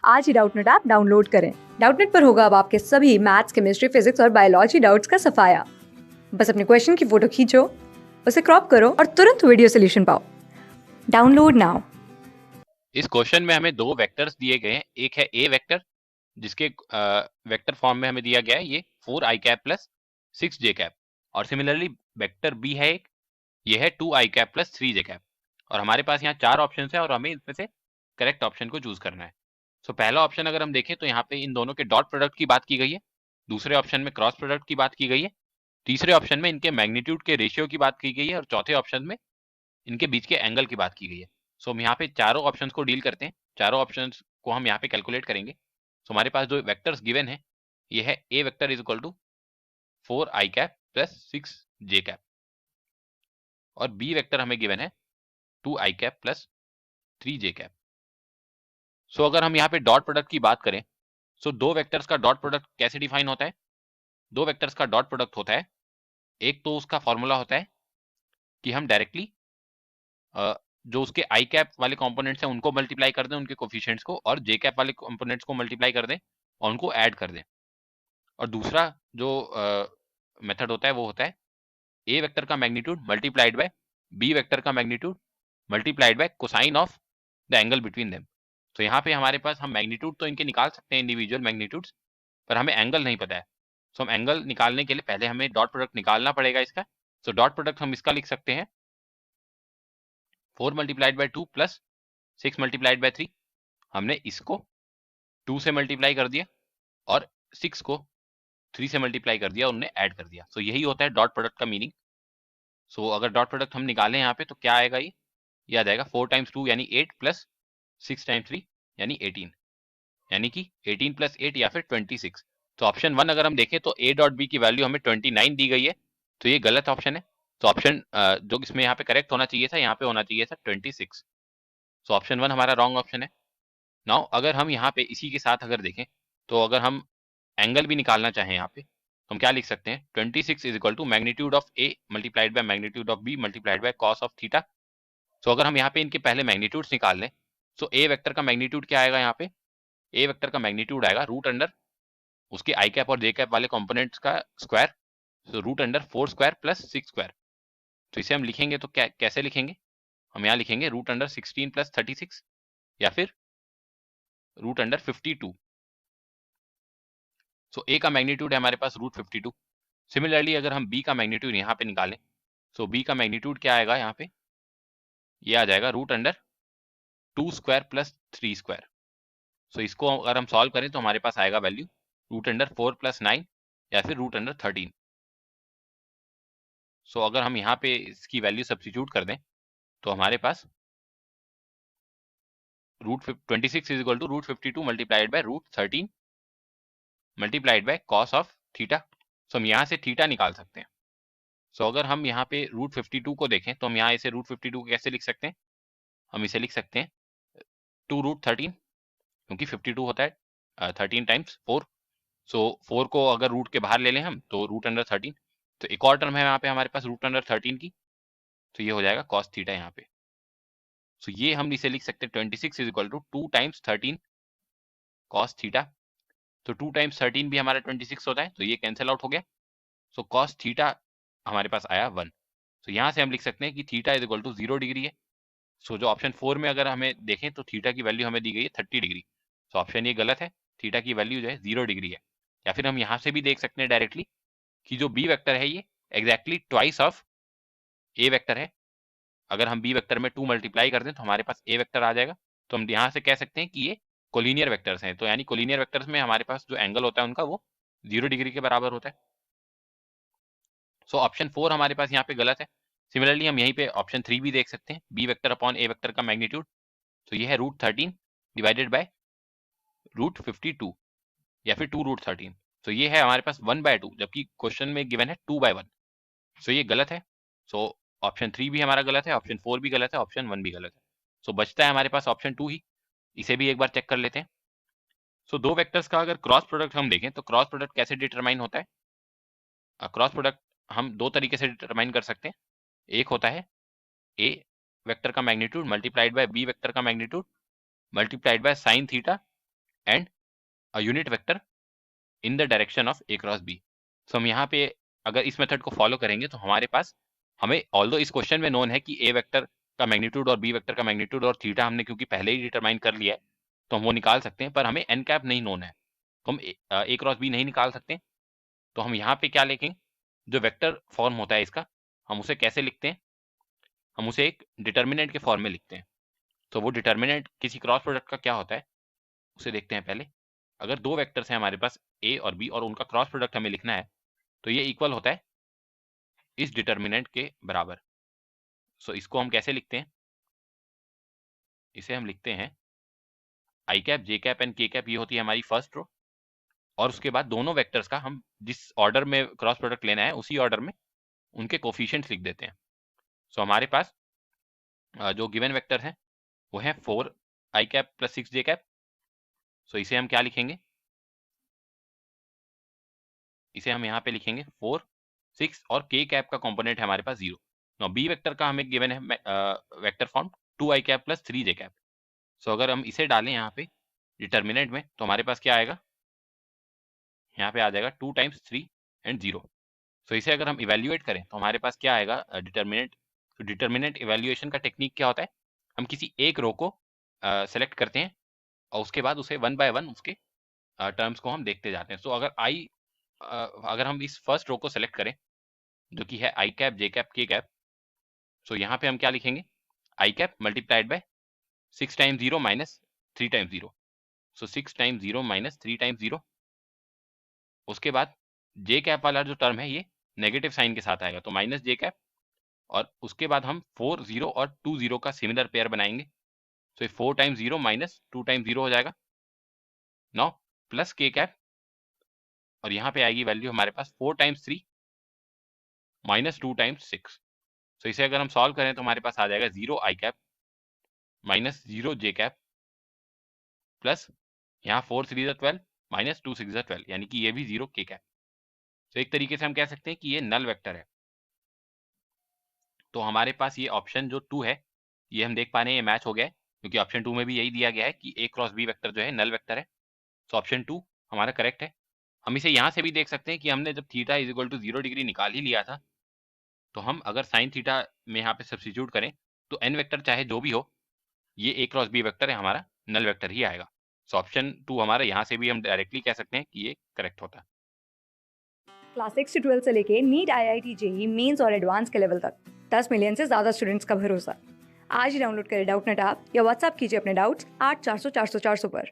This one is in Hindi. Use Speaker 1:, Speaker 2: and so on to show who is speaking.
Speaker 1: आज ही डाउटनेट ऐप डाउनलोड करें। डाउटनेट पर होगा अब आपके सभी मैथ्स, केमिस्ट्री, फिजिक्स और बायोलॉजी डाउट्स का सफाया। बस अपने क्वेश्चन की फोटो खींचो, उसे क्रॉप करो और तुरंत वीडियो सोल्यूशन पाओ। Download now.
Speaker 2: इस क्वेश्चन में हमें दो वेक्टर्स दिए गए हैं। एक है ए वेक्टर, जिसके वेक्टर फॉर्म में हमें दिया गया है ये 4i cap plus 6j cap, और सिमिलरली वेक्टर बी है एक, ये है 2i cap plus 3j cap. और हमारे पास यहाँ चार ऑप्शन है और हमें इसमें से करेक्ट ऑप्शन को चूज करना है। सो पहला ऑप्शन अगर हम देखें तो यहाँ पे इन दोनों के डॉट प्रोडक्ट की बात की गई है, दूसरे ऑप्शन में क्रॉस प्रोडक्ट की बात की गई है, तीसरे ऑप्शन में इनके मैग्नीट्यूड के रेशियो की बात की गई है, और चौथे ऑप्शन में इनके बीच के एंगल की बात की गई है। सो हम यहाँ पे चारों ऑप्शंस को डील करते हैं, चारों ऑप्शंस को हम यहाँ पे कैलकुलेट करेंगे। सो हमारे पास जो वेक्टर्स गिवन है ये है A vector is equal to 4i cap plus 6j cap, और बी वेक्टर हमें गिवन है 2i cap plus 3j cap. सो अगर हम यहाँ पे डॉट प्रोडक्ट की बात करें, सो दो वेक्टर्स का डॉट प्रोडक्ट कैसे डिफाइन होता है? दो वेक्टर्स का डॉट प्रोडक्ट होता है, एक तो उसका फॉर्मूला होता है कि हम डायरेक्टली जो उसके आई कैप वाले कंपोनेंट्स हैं उनको मल्टीप्लाई कर दें उनके कोफिशिएंट्स को, और जे कैप वाले कंपोनेंट्स को मल्टीप्लाई कर दें और उनको ऐड कर दें। और दूसरा जो मेथड होता है वो होता है ए वेक्टर का magnitude multiplied by B vector का magnitude multiplied by cosine of the angle between them. तो यहाँ पे हमारे पास हम मैग्नीट्यूड तो इनके निकाल सकते हैं इंडिविजुअल मैग्नीट्यूड्स, पर हमें एंगल नहीं पता है। सो हम एंगल निकालने के लिए पहले हमें डॉट प्रोडक्ट निकालना पड़ेगा इसका। सो डॉट प्रोडक्ट हम इसका लिख सकते हैं 4 multiplied by 2 plus 6 multiplied by 3। हमने इसको 2 से मल्टीप्लाई कर दिया और 6 को 3 से मल्टीप्लाई कर दिया और उन्हें ऐड कर दिया। सो यही होता है डॉट प्रोडक्ट का मीनिंग। सो अगर डॉट प्रोडक्ट हम निकालें यहाँ पे तो क्या आएगा, ये आ जाएगा 4 टाइम्स 2 यानी 8 प्लस 6 टाइम्स 3 यानी 18, यानी कि 18 प्लस 8 या फिर 26। तो ऑप्शन 1 अगर हम देखें तो ए डॉट बी की वैल्यू हमें 29 दी गई है, तो ये गलत ऑप्शन है। तो ऑप्शन जो इसमें यहाँ पे करेक्ट होना चाहिए था, यहाँ पे होना चाहिए था 26। सो ऑप्शन 1 हमारा रॉन्ग ऑप्शन है। नाउ अगर हम यहाँ पे इसी के साथ अगर देखें तो अगर हम एंगल भी निकालना चाहें यहाँ पे तो हम क्या लिख सकते हैं, 26 is equal to magnitude of A multiplied by magnitude of B multiplied by cos of theta. So अगर हम यहाँ पे इनके पहले मैग्नीट्यूड्स निकाल लें, सो ए वेक्टर का मैग्नीट्यूड क्या आएगा, यहाँ पे ए वेक्टर का मैग्नीट्यूड आएगा रूट अंडर उसके आई कैप और जे कैप वाले कॉम्पोनेंट्स का square, so root under 4 square plus 6 square. तो इसे हम लिखेंगे तो क्या कैसे लिखेंगे, हम यहाँ लिखेंगे रूट अंडर 16 प्लस 36 या फिर रूट अंडर 52। सो ए का मैग्नीट्यूड है हमारे पास रूट 52। सिमिलरली अगर हम बी का मैग्नीट्यूड यहाँ पे निकालें, सो बी का मैग्नीट्यूड क्या आएगा, यहाँ पे ये आ जाएगा root under 2 square plus 3 square. So इसको अगर हम सॉल्व करें तो हमारे पास आएगा वैल्यू रूट अंडर 4 प्लस 9 या फिर रूट अंडर 13। सो अगर हम यहाँ पे इसकी वैल्यू सब्स्टिट्यूट कर दें तो हमारे पास root 26 is equal to root 52 multiplied by root 13 multiplied by cos of theta. So हम यहाँ से थीटा निकाल सकते हैं। सो अगर हम यहाँ पे रूट 52 को देखें तो हम यहाँ इसे रूट 52 को कैसे लिख सकते हैं, हम इसे लिख सकते हैं 2 रूट 13, क्योंकि 52 होता है 13 टाइम्स 4। सो 4 को अगर रूट के बाहर ले लें हम तो रूट अंडर 13। तो एक और टर्म है यहाँ पे हमारे पास रूट अंडर 13 की, तो ये हो जाएगा कॉस थीटा यहाँ पे। सो ये हम इसे लिख सकते हैं 26 is equal to 2 times 13 cos theta. तो 2 टाइम्स 13 भी हमारा 26 होता है, तो ये कैंसिल आउट हो गया। सो कॉस थीटा हमारे पास आया 1। तो यहाँ से हम लिख सकते हैं कि theta is equal to 0 degree है। सो जो ऑप्शन 4 में अगर हमें देखें तो थीटा की वैल्यू हमें दी गई है 30 डिग्री। सो ऑप्शन ये गलत है, थीटा की वैल्यू जो है 0 डिग्री है। या फिर हम यहाँ से भी देख सकते हैं डायरेक्टली कि जो बी वेक्टर है ये exactly twice of A vector है। अगर हम बी वेक्टर में 2 मल्टीप्लाई कर दें तो हमारे पास ए वेक्टर आ जाएगा। तो हम यहाँ से कह सकते हैं कि ये कोलिनियर वेक्टर्स हैं। तो यानी कोलिनियर वेक्टर्स में हमारे पास जो एंगल होता है उनका वो 0 डिग्री के बराबर होता है। सो ऑप्शन 4 हमारे पास यहाँ पे गलत है। सिमिलरली हम यहीं पे ऑप्शन 3 भी देख सकते हैं, बी वेक्टर अपॉन ए वेक्टर का मैग्नीट्यूड, तो ये है रूट 13 डिवाइडेड बाय रूट 52 या फिर 2 रूट 13। तो ये है हमारे पास 1/2, जबकि क्वेश्चन में गिवन है 2/1। सो ये गलत है। सो ऑप्शन 3 भी हमारा गलत है, ऑप्शन 4 भी गलत है, ऑप्शन 1 भी गलत है। सो बचता है हमारे पास ऑप्शन 2 ही, इसे भी एक बार चेक कर लेते हैं। सो दो वेक्टर्स का अगर क्रॉस प्रोडक्ट हम देखें तो क्रॉस प्रोडक्ट कैसे डिटरमाइन होता है, क्रॉस प्रोडक्ट हम दो तरीके से डिटरमाइन कर सकते हैं। एक होता है ए वेक्टर का magnitude multiplied by B vector का magnitude multiplied by sine theta and a unit vector in the direction of A cross B. So हम यहाँ पे अगर इस मेथड को फॉलो करेंगे तो हमारे पास हमें ऑल्दो इस क्वेश्चन में नोन है कि ए वेक्टर का मैग्नीट्यूड और बी वेक्टर का मैग्नीट्यूड और थीटा हमने क्योंकि पहले ही डिटरमाइन कर लिया है तो हम वो निकाल सकते हैं, पर हमें एन कैप नहीं नोन है तो हम ए क्रॉस बी नहीं निकाल सकते। तो हम यहाँ पे क्या लिखेंगे, जो वेक्टर फॉर्म होता है इसका हम उसे कैसे लिखते हैं, हम उसे एक डिटर्मिनेंट के फॉर्म में लिखते हैं। तो वो डिटर्मिनेंट किसी क्रॉस प्रोडक्ट का क्या होता है उसे देखते हैं पहले। अगर दो वेक्टर्स हैं हमारे पास ए और बी और उनका क्रॉस प्रोडक्ट हमें लिखना है तो ये इक्वल होता है इस डिटर्मिनेंट के बराबर। सो इसको हम कैसे लिखते हैं, इसे हम लिखते हैं आई कैप जे कैप एंड के कैप, ये होती है हमारी फर्स्ट रो, और उसके बाद दोनों वेक्टर्स का हम जिस ऑर्डर में क्रॉस प्रोडक्ट लेना है उसी ऑर्डर में उनके कोफिशिएंट्स लिख देते हैं। सो हमारे पास जो गिवन वेक्टर है वो है 4 आई कैप प्लस 6 जे कैप। सो इसे हम क्या लिखेंगे, इसे हम यहाँ पे लिखेंगे 4 6 और के कैप का कंपोनेंट है हमारे पास 0। नो बी वेक्टर का हमें गिवन है वेक्टर फॉर्म 2 आई कैप प्लस 3 जे कैप। सो अगर हम इसे डालें यहाँ पे डिटर्मिनेंट में तो हमारे पास क्या आएगा, यहाँ पे आ जाएगा 2 टाइम्स 3 एंड 0। सो इसे अगर हम इवेल्युएट करें तो हमारे पास क्या आएगा डिटर्मिनेंट। तो डिटर्मिनेंट इवेल्युएशन का टेक्निक क्या होता है, हम किसी एक रो को सेलेक्ट करते हैं और उसके बाद उसे वन बाय वन उसके टर्म्स को हम देखते जाते हैं। सो अगर हम इस फर्स्ट रो को सेलेक्ट करें जो कि है I cap J cap K cap, so यहाँ पे हम क्या लिखेंगे, I cap multiplied by 6 times 0 minus 3 times 0। So 6 times 0 minus 3 times 0। उसके बाद जे कैप वाला जो टर्म है ये नेगेटिव साइन के साथ आएगा तो माइनस जे कैप, और उसके बाद हम 4 0 और 2 0 का सिमिलर पेयर बनाएंगे। सो 4 टाइम्स 0 माइनस 2 टाइम्स 0 हो जाएगा 9 प्लस के कैप, और यहाँ पे आएगी वैल्यू हमारे पास 4 टाइम्स 3 माइनस 2 टाइम्स 6। सो इसे अगर हम सॉल्व करें तो हमारे पास आ जाएगा 0 आई कैप माइनस 0 जे कैप प्लस यहाँ 4 3 12 माइनस 2 6 12, यानी कि ये भी 0 के कैप। तो एक तरीके से हम कह सकते हैं कि ये नल वेक्टर है। तो हमारे पास ये ऑप्शन जो 2 है ये हम देख पा रहे हैं ये मैच हो गया है क्योंकि ऑप्शन 2 में भी यही दिया गया है कि ए क्रॉस बी वेक्टर जो है नल वेक्टर है। तो ऑप्शन 2 हमारा करेक्ट है। हम इसे यहाँ से भी देख सकते हैं कि हमने जब theta is equal to 0 degree निकाल ही लिया था तो हम अगर साइन थीटा में यहाँ पे सब्स्टिट्यूट करें तो एन वेक्टर चाहे जो भी हो ये ए क्रॉस बी वेक्टर है हमारा नल वेक्टर ही आएगा। सो ऑप्शन 2 हमारा यहाँ से भी हम डायरेक्टली कह सकते हैं कि ये करेक्ट होता है।
Speaker 1: क्लास 6 से 12 से लेके नीट IIT JEE मेंस और एडवांस के लेवल तक 10 मिलियन से ज्यादा स्टूडेंट्स का भरोसा। आज ही डाउनलोड करें डाउटनेट ऐप या व्हाट्सएप कीजिए अपने डाउट्स 8400 400 400 पर।